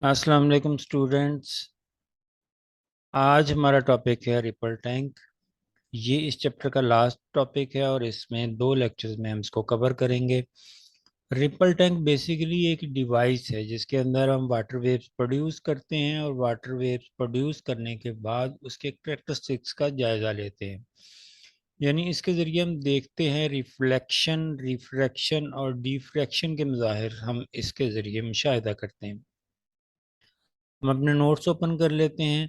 अस्सलाम वालेकुम स्टूडेंट्स। आज हमारा टॉपिक है रिपल टैंक। ये इस चैप्टर का लास्ट टॉपिक है और इसमें 2 लेक्चर्स में हम इसको कवर करेंगे। रिपल टैंक बेसिकली एक डिवाइस है जिसके अंदर हम वाटर वेव्स प्रोड्यूस करते हैं और वाटर वेव्स प्रोड्यूस करने के बाद उसके कैरेक्टरिस्टिक्स का जायज़ा लेते हैं। यानी इसके ज़रिए हम देखते हैं रिफ्लेक्शन, रिफ्रैक्शन और डिफ्रैक्शन के मज़ाहिर हम इसके ज़रिए मुशाहिदा करते हैं। हम अपने नोट्स ओपन कर लेते हैं।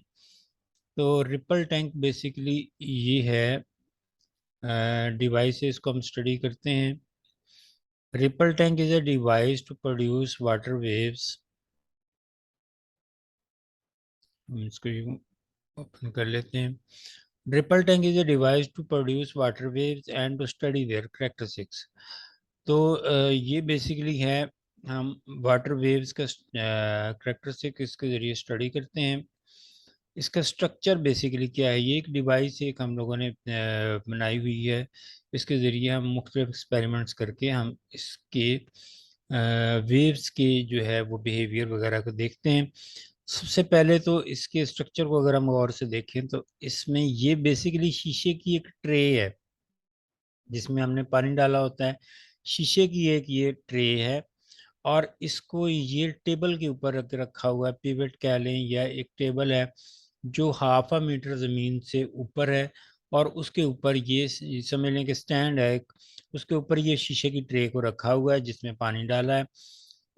तो रिपल टैंक बेसिकली ये है डिवाइस है, इसको हम स्टडी करते हैं। Ripple tank is a device to produce water waves. हम इसको ओपन कर लेते हैं। Ripple tank is a device to produce water waves and to study their characteristics. तो ये बेसिकली है, हम वाटर वेव्स का कैरेक्टरिस्टिक इसके ज़रिए स्टडी करते हैं। इसका स्ट्रक्चर बेसिकली क्या है, ये एक डिवाइस एक हम लोगों ने बनाई हुई है। इसके ज़रिए हम मुख्तलिफ एक्सपेरिमेंट्स करके हम इसके वेव्स के जो है वो बिहेवियर वगैरह को देखते हैं। सबसे पहले तो इसके स्ट्रक्चर को अगर हम गौर से देखें तो इसमें ये बेसिकली शीशे की एक ट्रे है जिसमें हमने पानी डाला होता है। शीशे की एक ये ट्रे है और इसको ये टेबल के ऊपर रख रखा हुआ है, पिवट कह लें, या एक टेबल है जो हाफ आ मीटर ज़मीन से ऊपर है। और उसके ऊपर ये समझ लें कि स्टैंड है एक, उसके ऊपर ये शीशे की ट्रे को रखा हुआ है जिसमें पानी डाला है।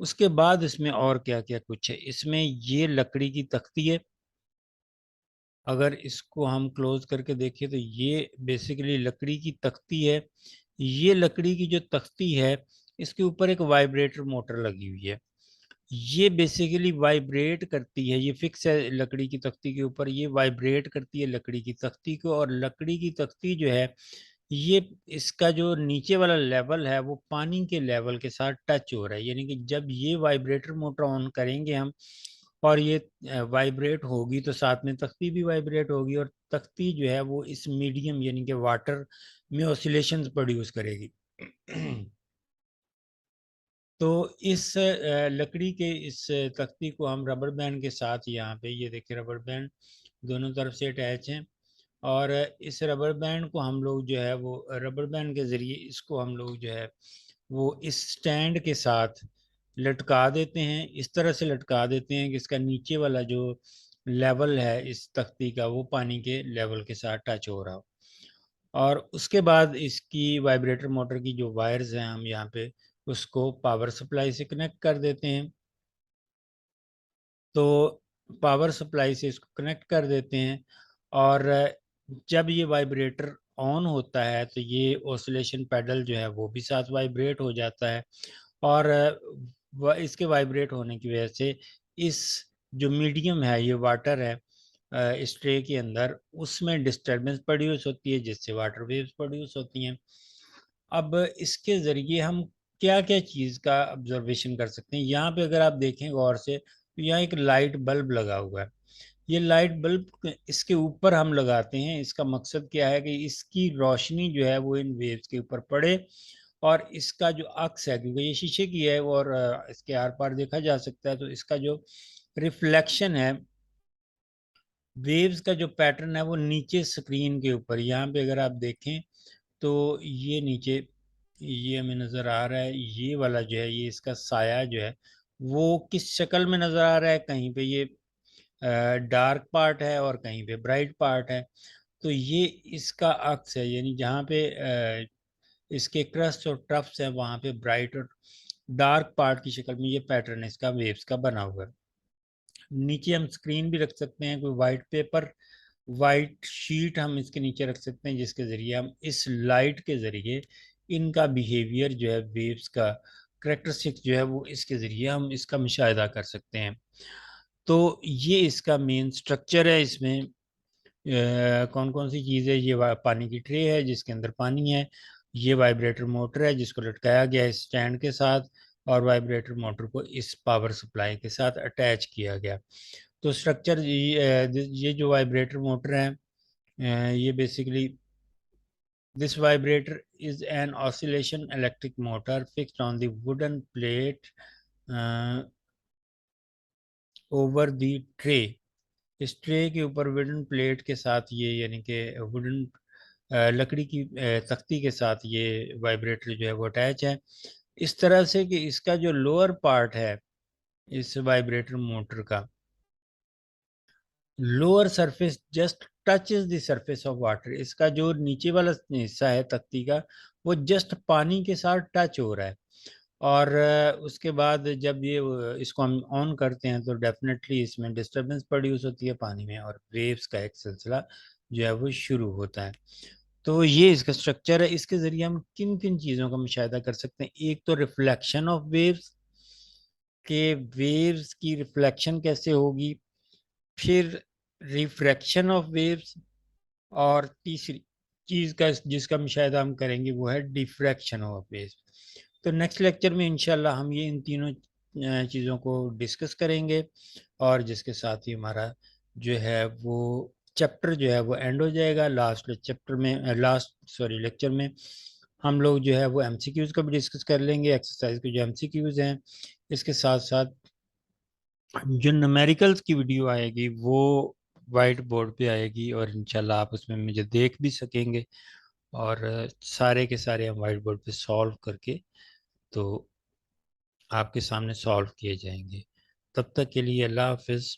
उसके बाद इसमें और क्या क्या कुछ है, इसमें ये लकड़ी की तख्ती है। अगर इसको हम क्लोज करके देखें तो ये बेसिकली लकड़ी की तख्ती है। ये लकड़ी की जो तख्ती है इसके ऊपर एक वाइब्रेटर मोटर लगी हुई है। ये बेसिकली वाइब्रेट करती है, ये फिक्स है लकड़ी की तख्ती के ऊपर, ये वाइब्रेट करती है लकड़ी की तख्ती को। और लकड़ी की तख्ती जो है ये, इसका जो नीचे वाला लेवल है वो पानी के लेवल के साथ टच हो रहा है। यानी कि जब ये वाइब्रेटर मोटर ऑन करेंगे हम और ये वाइब्रेट होगी तो साथ में तख्ती भी वाइब्रेट होगी और तख्ती जो है वो इस मीडियम यानी कि वाटर में ऑसिलेशंस प्रोड्यूस करेगी। तो इस लकड़ी के इस तख्ती को हम रबर बैंड के साथ, यहाँ पे ये देखिए रबर बैंड दोनों तरफ से अटैच हैं। और इस रबर बैंड को हम लोग जो है वो रबर बैंड के ज़रिए इसको हम लोग जो है वो इस स्टैंड के साथ लटका देते हैं। इस तरह से लटका देते हैं कि इसका नीचे वाला जो लेवल है इस तख्ती का वो पानी के लेवल के साथ टच हो रहा हो। और उसके बाद इसकी वाइब्रेटर मोटर की जो वायर्स हैं हम यहाँ पे उसको पावर सप्लाई से कनेक्ट कर देते हैं। तो पावर सप्लाई से इसको कनेक्ट कर देते हैं और जब ये वाइब्रेटर ऑन होता है तो ये ऑसिलेशन पेडल जो है वो भी साथ वाइब्रेट हो जाता है। और इसके वाइब्रेट होने की वजह से इस जो मीडियम है ये वाटर है इस ट्रे के अंदर उसमें डिस्टरबेंस प्रोड्यूस होती है जिससे वाटर वेव्स प्रोड्यूस होती हैं। अब इसके ज़रिए हम क्या क्या चीज़ का ऑब्जर्वेशन कर सकते हैं, यहाँ पे अगर आप देखें गौर से तो यहाँ एक लाइट बल्ब लगा हुआ है। ये लाइट बल्ब इसके ऊपर हम लगाते हैं, इसका मकसद क्या है कि इसकी रोशनी जो है वो इन वेव्स के ऊपर पड़े और इसका जो अक्स है, क्योंकि ये शीशे की है और इसके आर पार देखा जा सकता है, तो इसका जो रिफ्लेक्शन है वेव्स का जो पैटर्न है वो नीचे स्क्रीन के ऊपर, यहाँ पे अगर आप देखें तो ये नीचे ये हमें नज़र आ रहा है, ये वाला जो है ये इसका साया जो है वो किस शक्ल में नज़र आ रहा है, कहीं पे ये डार्क पार्ट है और कहीं पे ब्राइट पार्ट है। तो ये इसका अक्स है, यानी जहाँ पे इसके क्रस्ट और ट्रफ्स हैं वहाँ पे ब्राइट और डार्क पार्ट की शक्ल में ये पैटर्न इसका वेव्स का बना हुआ है। नीचे हम स्क्रीन भी रख सकते हैं, कोई वाइट पेपर, वाइट शीट हम इसके नीचे रख सकते हैं जिसके ज़रिए हम इस लाइट के ज़रिए इनका बिहेवियर जो है वेव्स का करेक्टरिस्टिक्स जो है वो इसके ज़रिए हम इसका मुशाहिदा कर सकते हैं। तो ये इसका मेन स्ट्रक्चर है। इसमें कौन कौन सी चीज़ है, ये पानी की ट्रे है जिसके अंदर पानी है, ये वाइब्रेटर मोटर है जिसको लटकाया गया है स्टैंड के साथ और वाइब्रेटर मोटर को इस पावर सप्लाई के साथ अटैच किया गया। तो स्ट्रक्चर ये जो वाइब्रेटर मोटर है ये basically this vibrator is an oscillation electric motor fixed on the wooden plate over the tray. इस ट्रे के ऊपर वुडन प्लेट के साथ ये, यानी कि वुडन लकड़ी की तख्ती के साथ ये वाइब्रेटर जो है वो अटैच है, इस तरह से कि इसका जो लोअर पार्ट है इस वाइब्रेटर मोटर का, lower surface just touches the surface of water. इसका जो नीचे वाला हिस्सा है तख्ती का, वो जस्ट पानी के साथ टच हो रहा है। और उसके बाद जब ये इसको हम ऑन करते हैं तो डेफिनेटली इसमें डिस्टरबेंस प्रोड्यूस होती है पानी में, और वेव्स का एक सिलसिला जो है वो शुरू होता है। तो ये इसका स्ट्रक्चर है। इसके ज़रिए हम किन किन चीज़ों का मुशाहिदा कर सकते हैं? एक तो रिफ्लेक्शन ऑफ वेव्स, के वेव्स की रिफ्लेक्शन कैसे होगी, फिर रिफ्रैक्शन ऑफ वेव्स, और तीसरी चीज़ का जिसका मुशाहिदा हम करेंगे वो है डिफ्रैक्शन ऑफ वेव्स। तो नेक्स्ट लेक्चर में इंशाल्लाह हम ये इन तीनों चीज़ों को डिस्कस करेंगे, और जिसके साथ ही हमारा जो है वो चैप्टर जो है वो एंड हो जाएगा। लास्ट चैप्टर में, लास्ट सॉरी लेक्चर में हम लोग जो है वो एमसीक्यूज़ का भी डिस्कस कर लेंगे, एक्सरसाइज के जो एमसीक्यूज़ हैं। इसके साथ साथ जो न्यूमेरिकल्स की वीडियो आएगी वो वाइट बोर्ड पे आएगी, और इंशाल्लाह आप उसमें मुझे देख भी सकेंगे, और सारे के सारे हम वाइट बोर्ड पे सॉल्व करके तो आपके सामने सॉल्व किए जाएंगे। तब तक के लिए अल्लाह हाफिज़।